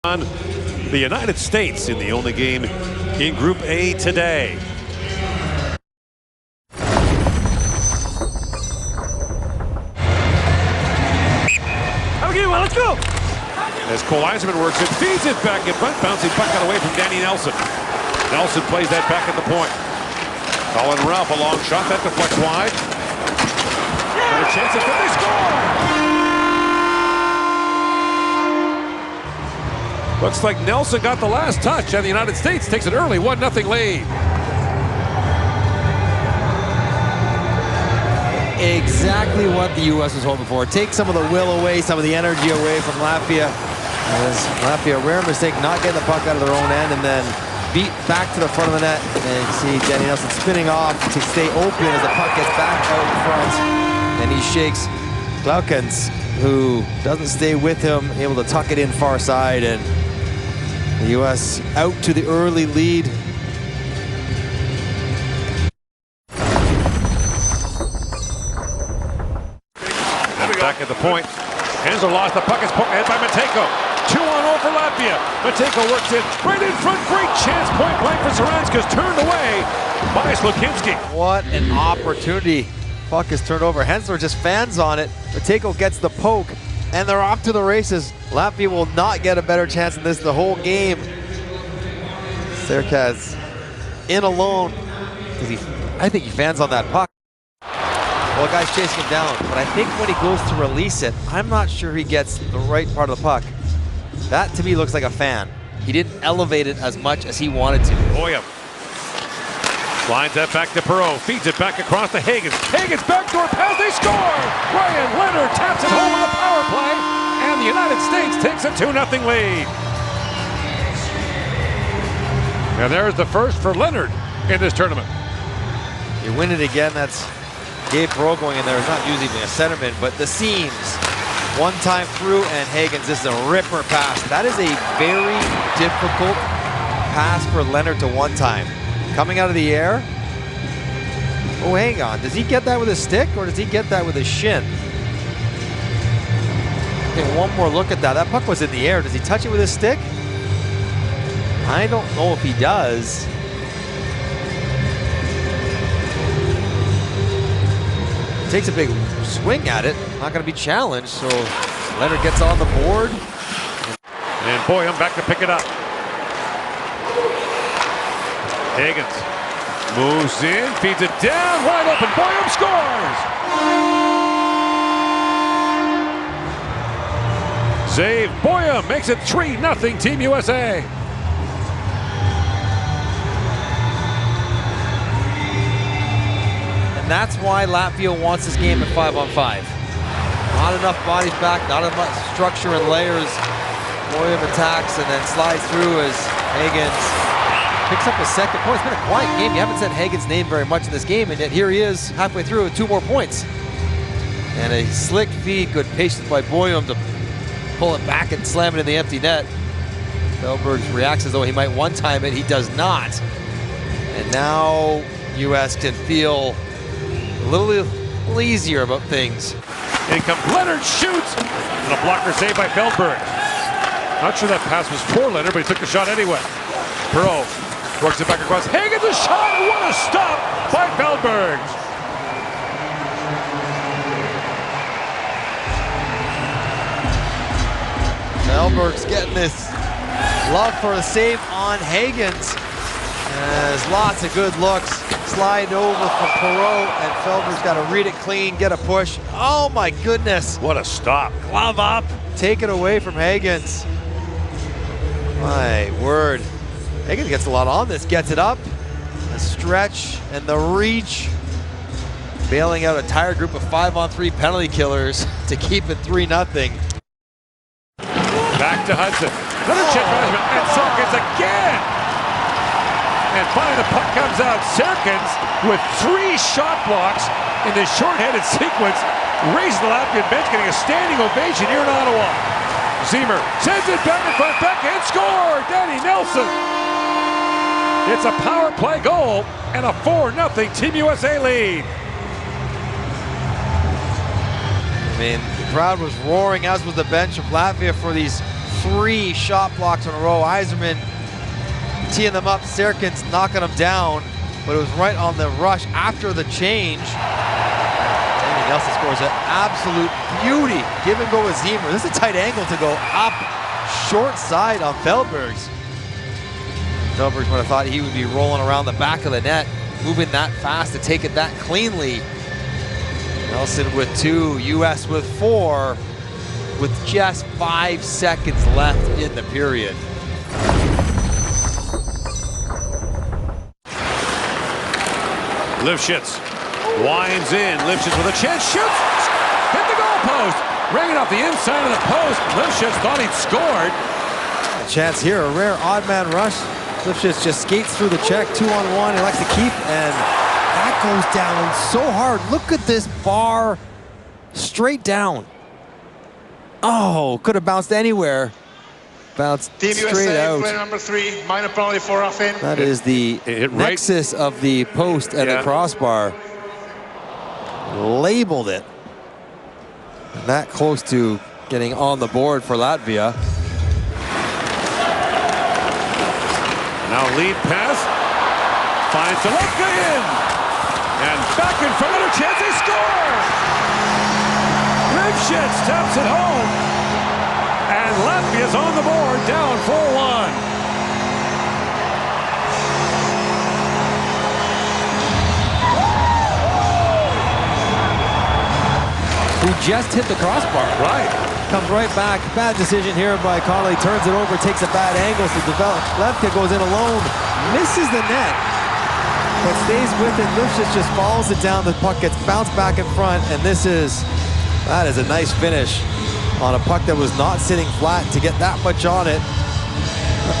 On the United States in the only game in Group A today. Okay, well, let's go. As Cole Eisenman works it, feeds it back in front, bouncing puck got away from Danny Nelson. Nelson plays that back at the point. Colin Ralph, a long shot, that deflects wide. And a chance at they score! Looks like Nelson got the last touch, and the United States takes an early 1-0 lead. Exactly what the U.S. was hoping for. Take some of the will away, some of the energy away from Latvia. As Latvia, rare mistake, not getting the puck out of their own end, and then beat back to the front of the net. And you see Danny Nelson spinning off to stay open as the puck gets back out in front. And he shakes Glaukens, who doesn't stay with him, able to tuck it in far side, and the U.S. out to the early lead. Back at the point. Hensel lost the puck. It's poked ahead by Matejko. 2-on-0 for Latvia. Matejko works it right in front. Great chance. Point blank for Saranskas. Turned away by Slukinski. What an opportunity. Puck is turned over. Hensler just fans on it. Matejko gets the poke, and they're off to the races. Latvia will not get a better chance than this the whole game. Serkaz in alone. I think he fans on that puck. Well, the guy's chasing him down, but I think when he goes to release it, I'm not sure he gets the right part of the puck. That, to me, looks like a fan. He didn't elevate it as much as he wanted to. Boyum lines that back to Perreault, feeds it back across to Higgins. Higgins backdoor pass, they score! Ryan Leonard taps it home on the power play, and the United States takes a 2-0 lead. And there's the first for Leonard in this tournament. You win it again, that's Gabe Perreault going in there. Is not usually a centerman, but the seams. One time through, and Higgins, this is a ripper pass. That is a very difficult pass for Leonard to one time. Coming out of the air. Oh, hang on. Does he get that with his stick, or does he get that with his shin? Okay, one more look at that. That puck was in the air. Does he touch it with his stick? I don't know if he does. Takes a big swing at it. Not going to be challenged, so Leonard gets on the board. And Boyum back to pick it up. Higgins moves in, feeds it down, wide open. Boyum scores! Save. Boyum makes it 3-0 Team USA. That's why Latvia wants this game at 5-on-5. Not enough bodies back, not enough structure and layers. Boyum attacks and then slides through as Higgins picks up a second point. It's been a quiet game. You haven't said Higgins' name very much in this game, and yet here he is halfway through with 2 more points. And a slick feed, good patience by Boyum to pull it back and slam it in the empty net. Felberg reacts as though he might one-time it. He does not. And now U.S. can feel a little easier about things. In comes Leonard, shoots, and a blocker saved by Feldberg. Not sure that pass was for Leonard, but he took the shot anyway. Perreault works it back across. Higgins, a shot, and what a stop by Feldberg. Feldberg's getting this love for a save on Higgins. There's lots of good looks. Slide over from Perreault, and Feldberg's got to read it clean, get a push. Oh my goodness. What a stop. Glove up. Take it away from Higgins. My word. Higgins gets a lot on this, gets it up. The stretch and the reach. Bailing out a tired group of 5-on-3 penalty killers to keep it 3-0. Back to Hudson. Another check management, and Serkins again. And finally the puck comes out. Serkins with 3 shot blocks in this short-handed sequence. Raises the Latvian bench, getting a standing ovation here in Ottawa. Ziemer sends it back in front, backhand score! Danny Nelson! It's a power play goal and a 4-0 Team USA lead. I mean, the crowd was roaring, as was the bench of Latvia, for these 3 shot blocks in a row. Yzerman teeing them up, Serkins knocking them down, but it was right on the rush after the change. Andy Nelson scores an absolute beauty. Give and go with Zemer. This is a tight angle to go up short side on Feldbergs. Feldbergs would have thought he would be rolling around the back of the net, moving that fast to take it that cleanly. Nelson with 2, US with 4, with just 5 seconds left in the period. Lifshitz winds in. Lifshitz with a chance, shoots, hit the goal post, ringing off the inside of the post. Lifshitz thought he'd scored. A chance here, a rare odd man rush. Lifshitz just skates through the check, 2-on-1. He likes to keep, and that goes down so hard. Look at this bar, straight down. Oh, could have bounced anywhere. Bounced Team straight USA, out. player number 3, minor penalty for Raffin. That is the right- nexus of the post and the crossbar. Labeled it. And that close to getting on the board for Latvia. Now lead pass, finds Delevka in, and back in front, another chance, they score! Lifshitz taps it home, and Latvia's on the board, down 4-1. Who just hit the crossbar. Right. Comes right back. Bad decision here by Connolly. Turns it over, takes a bad angle to develop. Levka goes in alone, misses the net, but stays with it. Lifshitz just follows it down. The puck gets bounced back in front, and that is a nice finish on a puck that was not sitting flat to get that much on it.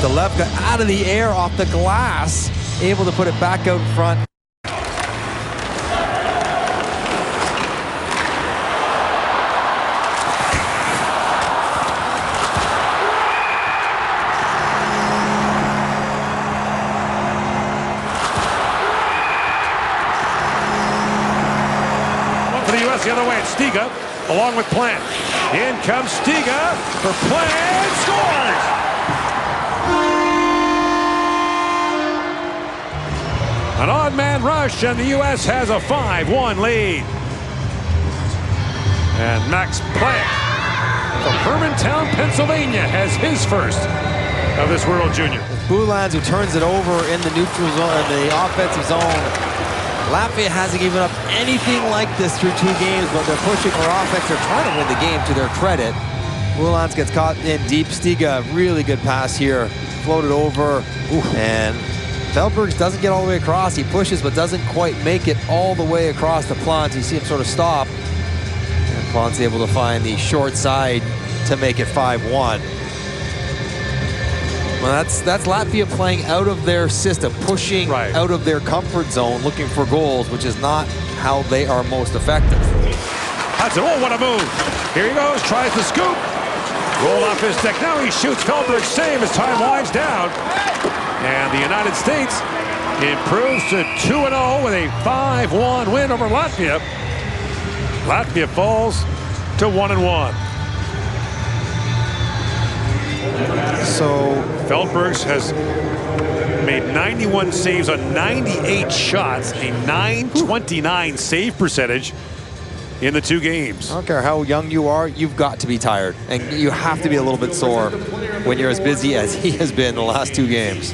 The Levka out of the air off the glass, able to put it back out in front. For the U.S. the other way, it's Stiga, along with Plant. In comes Stiga for Plant, scores! An odd man rush, and the U.S. has a 5-1 lead. And Max Plant from Hermantown, Pennsylvania, has his first of this World Junior. Boulans, who turns it over in the neutral zone, in the offensive zone. Latvia hasn't given up anything like this through 2 games, but they're pushing for offense. They're trying to win the game to their credit. Boulans gets caught in deep. Stiga, really good pass here. Floated over. And Feldbergs doesn't get all the way across. He pushes, but doesn't quite make it all the way across to Plant. You see him sort of stop. And Plant's able to find the short side to make it 5-1. Well, that's Latvia playing out of their system, pushing out of their comfort zone, looking for goals, which is not how they are most effective. Hudson, oh, what a move. Here he goes, tries to scoop. Roll off his stick. Now he shoots. Feldberg save as time winds down. And the United States improves to 2-0 with a 5-1 win over Latvia. Latvia falls to 1-1. So Feldbergs has made 91 saves on 98 shots, a .929 save percentage in the 2 games. I don't care how young you are, you've got to be tired. And you have to be a little bit sore when you're as busy as he has been the last 2 games.